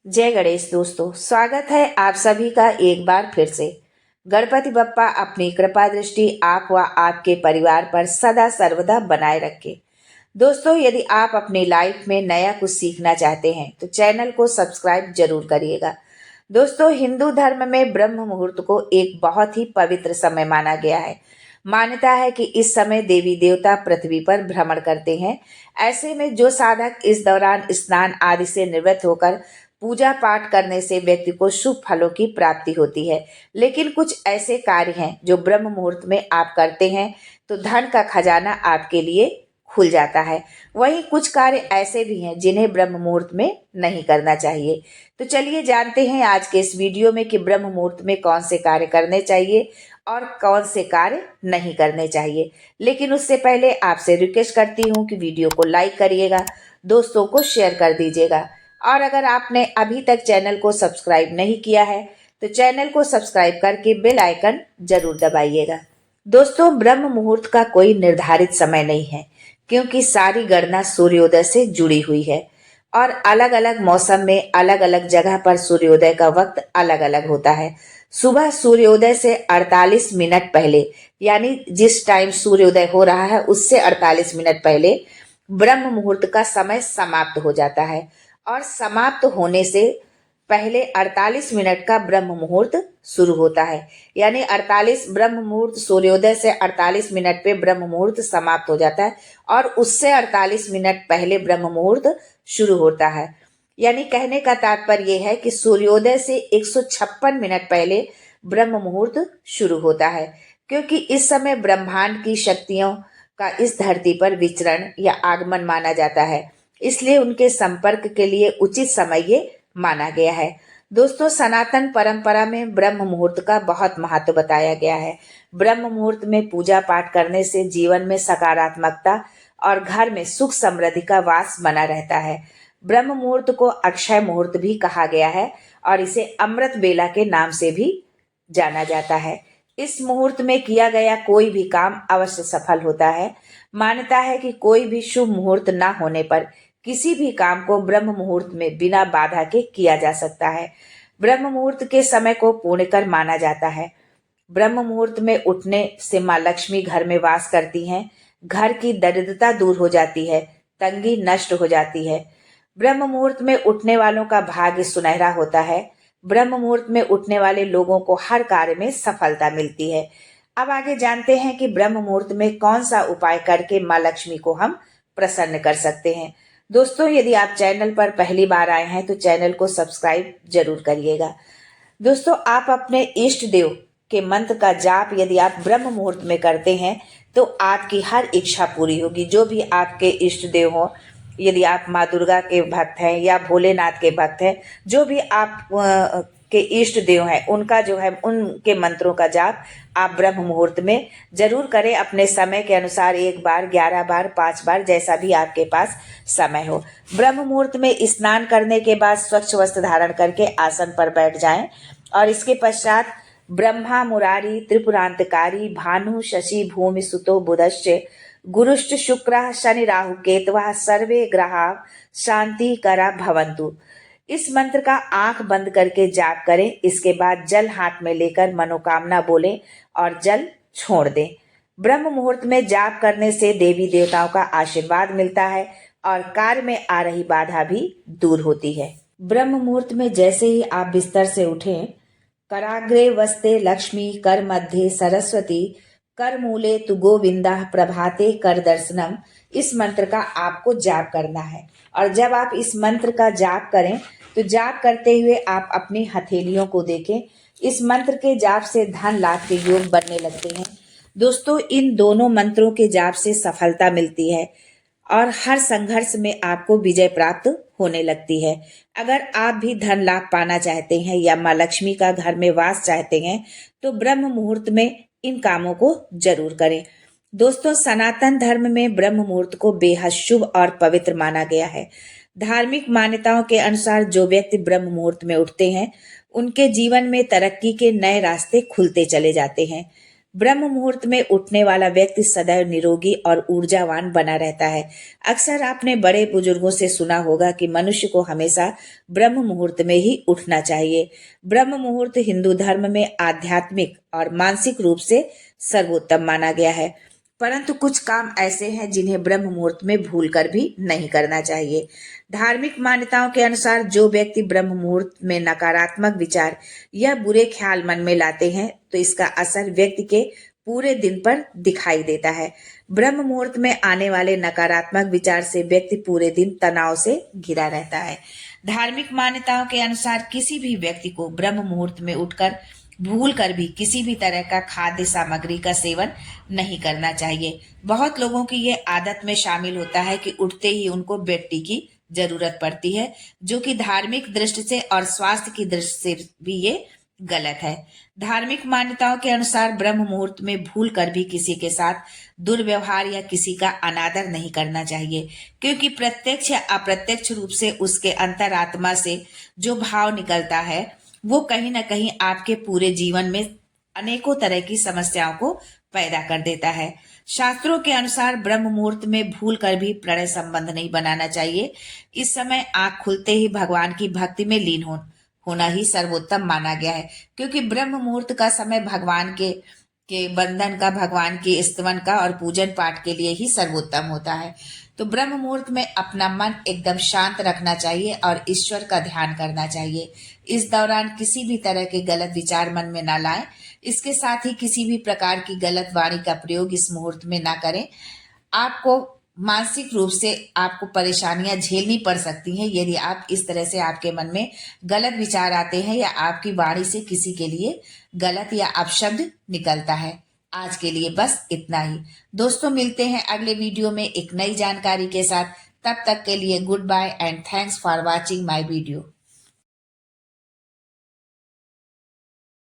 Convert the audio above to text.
जय गणेश दोस्तों, स्वागत है आप सभी का एक बार फिर से। गणपति बप्पा अपनी कृपा दृष्टि आप व आपके परिवार पर सदा सर्वदा बनाए रखे। दोस्तों, यदि आप अपनी लाइफ में नया कुछ सीखना चाहते हैं तो चैनल को सब्सक्राइब जरूर करिएगा। दोस्तों, हिंदू धर्म में ब्रह्म मुहूर्त को एक बहुत ही पवित्र समय माना गया है। मान्यता है कि इस समय देवी देवता पृथ्वी पर भ्रमण करते हैं। ऐसे में जो साधक इस दौरान स्नान आदि से निवृत्त होकर पूजा पाठ करने से व्यक्ति को शुभ फलों की प्राप्ति होती है। लेकिन कुछ ऐसे कार्य हैं जो ब्रह्म मुहूर्त में आप करते हैं तो धन का खजाना आपके लिए खुल जाता है। वहीं कुछ कार्य ऐसे भी हैं जिन्हें ब्रह्म मुहूर्त में नहीं करना चाहिए। तो चलिए जानते हैं आज के इस वीडियो में कि ब्रह्म मुहूर्त में कौन से कार्य करने चाहिए और कौन से कार्य नहीं करने चाहिए। लेकिन उससे पहले आपसे रिक्वेस्ट करती हूँ कि वीडियो को लाइक करिएगा, दोस्तों को शेयर कर दीजिएगा और अगर आपने अभी तक चैनल को सब्सक्राइब नहीं किया है तो चैनल को सब्सक्राइब करके बेल आइकन जरूर दबाइएगा। दोस्तों, ब्रह्म मुहूर्त का कोई निर्धारित समय नहीं है क्योंकि सारी गणना सूर्योदय से जुड़ी हुई है और अलग अलग मौसम में अलग अलग जगह पर सूर्योदय का वक्त अलग अलग होता है। सुबह सूर्योदय से 48 मिनट पहले, यानी जिस टाइम सूर्योदय हो रहा है उससे 48 मिनट पहले ब्रह्म मुहूर्त का समय समाप्त हो जाता है और समाप्त होने से पहले 48 मिनट का ब्रह्म मुहूर्त शुरू होता है। यानी 48 ब्रह्म मुहूर्त सूर्योदय से 48 मिनट पे ब्रह्म मुहूर्त समाप्त हो जाता है और उससे 48 मिनट पहले ब्रह्म मुहूर्त शुरू होता है। यानी कहने का तात्पर्य यह है कि सूर्योदय से 156 मिनट पहले ब्रह्म मुहूर्त शुरू होता है, क्योंकि इस समय ब्रह्मांड की शक्तियों का इस धरती पर विचरण या आगमन माना जाता है, इसलिए उनके संपर्क के लिए उचित समय ये माना गया है। दोस्तों, सनातन परंपरा में ब्रह्म मुहूर्त का बहुत महत्व बताया गया है। ब्रह्म मुहूर्त में पूजा पाठ करने से जीवन में सकारात्मकता और घर में सुख समृद्धि का वास बना रहता है। ब्रह्म मुहूर्त को अक्षय मुहूर्त भी कहा गया है और इसे अमृत बेला के नाम से भी जाना जाता है। इस मुहूर्त में किया गया कोई भी काम अवश्य सफल होता है। मान्यता है कि कोई भी शुभ मुहूर्त ना होने पर किसी भी काम को ब्रह्म मुहूर्त में बिना बाधा के किया जा सकता है। ब्रह्म मुहूर्त के समय को पुण्यकर माना जाता है। ब्रह्म मुहूर्त में उठने से माँ लक्ष्मी घर में वास करती हैं, घर की दरिद्रता दूर हो जाती है, तंगी नष्ट हो जाती है। ब्रह्म मुहूर्त में उठने वालों का भाग्य सुनहरा होता है। ब्रह्म मुहूर्त में उठने वाले लोगों को हर कार्य में सफलता मिलती है। अब आगे जानते हैं कि ब्रह्म मुहूर्त में कौन सा उपाय करके माँ लक्ष्मी को हम प्रसन्न कर सकते हैं। दोस्तों, यदि आप चैनल पर पहली बार आए हैं तो चैनल को सब्सक्राइब जरूर करिएगा। दोस्तों, आप अपने इष्ट देव के मंत्र का जाप यदि आप ब्रह्म मुहूर्त में करते हैं तो आपकी हर इच्छा पूरी होगी। जो भी आपके इष्ट देव हो, यदि आप माँ दुर्गा के भक्त हैं या भोलेनाथ के भक्त हैं, जो भी आप के इष्ट देव हैं, उनका जो है उनके मंत्रों का जाप आप ब्रह्म मुहूर्त में जरूर करें। अपने समय के अनुसार 1 बार, 11 बार, 5 बार, जैसा भी आपके पास समय हो। ब्रह्म मुहूर्त में स्नान करने के बाद स्वच्छ वस्त्र धारण करके आसन पर बैठ जाएं और इसके पश्चात ब्रह्मा मुरारी त्रिपुरांतकारी भानु शशि भूमि सुतो बुधश्च गुरुश्च शुक्र शनि राहु केतवा सर्वे ग्रहा शांति करा भवंतु, इस मंत्र का आंख बंद करके जाप करें। इसके बाद जल हाथ में लेकर मनोकामना बोलें और जल छोड़ दें। ब्रह्म मुहूर्त में जाप करने से देवी देवताओं का आशीर्वाद मिलता है और कार्य में आ रही बाधा भी दूर होती है। ब्रह्म मुहूर्त में जैसे ही आप बिस्तर से उठें, कराग्रे वस्ते लक्ष्मी कर मध्य सरस्वती कर मूले तु गोविंदा प्रभाते कर दर्शनम, इस मंत्र का आपको जाप करना है। और जब आप इस मंत्र का जाप करें तो जाप करते हुए आप अपनी हथेलियों को देखें। इस मंत्र के जाप से धन लाभ के योग बनने लगते हैं। दोस्तों, इन दोनों मंत्रों के जाप से सफलता मिलती है और हर संघर्ष में आपको विजय प्राप्त होने लगती है। अगर आप भी धन लाभ पाना चाहते हैं या माँ लक्ष्मी का घर में वास चाहते हैं तो ब्रह्म मुहूर्त में इन कामों को जरूर करें। दोस्तों, सनातन धर्म में ब्रह्म मुहूर्त को बेहद शुभ और पवित्र माना गया है। धार्मिक मान्यताओं के अनुसार जो व्यक्ति ब्रह्म मुहूर्त में उठते हैं उनके जीवन में तरक्की के नए रास्ते खुलते चले जाते हैं। ब्रह्म मुहूर्त में उठने वाला व्यक्ति सदैव निरोगी और ऊर्जावान बना रहता है। अक्सर आपने बड़े बुजुर्गों से सुना होगा कि मनुष्य को हमेशा ब्रह्म मुहूर्त में ही उठना चाहिए। ब्रह्म मुहूर्त हिंदू धर्म में आध्यात्मिक और मानसिक रूप से सर्वोत्तम माना गया है, परंतु कुछ काम ऐसे हैं जिन्हें ब्रह्म मुहूर्त में भूलकर भी नहीं करना चाहिए। धार्मिक मान्यताओं के अनुसार जो व्यक्ति ब्रह्म मुहूर्त में नकारात्मक विचार या बुरे ख्याल मन में लाते हैं तो इसका असर व्यक्ति के पूरे दिन पर दिखाई देता है। ब्रह्म मुहूर्त में आने वाले नकारात्मक विचार से व्यक्ति पूरे दिन तनाव से घिरा रहता है। धार्मिक मान्यताओं के अनुसार किसी भी व्यक्ति को ब्रह्म मुहूर्त में उठकर भूल कर भी किसी भी तरह का खाद्य सामग्री का सेवन नहीं करना चाहिए। बहुत लोगों की ये आदत में शामिल होता है कि उठते ही उनको बेड टी की जरूरत पड़ती है, जो कि धार्मिक दृष्टि से और स्वास्थ्य की दृष्टि से भी ये गलत है। धार्मिक मान्यताओं के अनुसार ब्रह्म मुहूर्त में भूल कर भी किसी के साथ दुर्व्यवहार या किसी का अनादर नहीं करना चाहिए, क्योंकि प्रत्यक्ष या अप्रत्यक्ष रूप से उसके अंतरात्मा से जो भाव निकलता है वो कहीं ना कहीं आपके पूरे जीवन में अनेकों तरह की समस्याओं को पैदा कर देता है। शास्त्रों के अनुसार ब्रह्म मुहूर्त में भूल कर भी प्रणय संबंध नहीं बनाना चाहिए। इस समय आंख खुलते ही भगवान की भक्ति में लीन होना ही सर्वोत्तम माना गया है, क्योंकि ब्रह्म मुहूर्त का समय भगवान के बंधन का, भगवान के स्तवन का और पूजन पाठ के लिए ही सर्वोत्तम होता है। तो ब्रह्म मुहूर्त में अपना मन एकदम शांत रखना चाहिए और ईश्वर का ध्यान करना चाहिए। इस दौरान किसी भी तरह के गलत विचार मन में ना लाएं। इसके साथ ही किसी भी प्रकार की गलत वाणी का प्रयोग इस मुहूर्त में ना करें। आपको मानसिक रूप से आपको परेशानियां झेलनी पड़ सकती हैं यदि आप इस तरह से आपके मन में गलत विचार आते हैं या आपकी वाणी से किसी के लिए गलत या अपशब्द निकलता है। आज के लिए बस इतना ही। दोस्तों, मिलते हैं अगले वीडियो में एक नई जानकारी के साथ। तब तक के लिए goodbye and thanks for watching my video.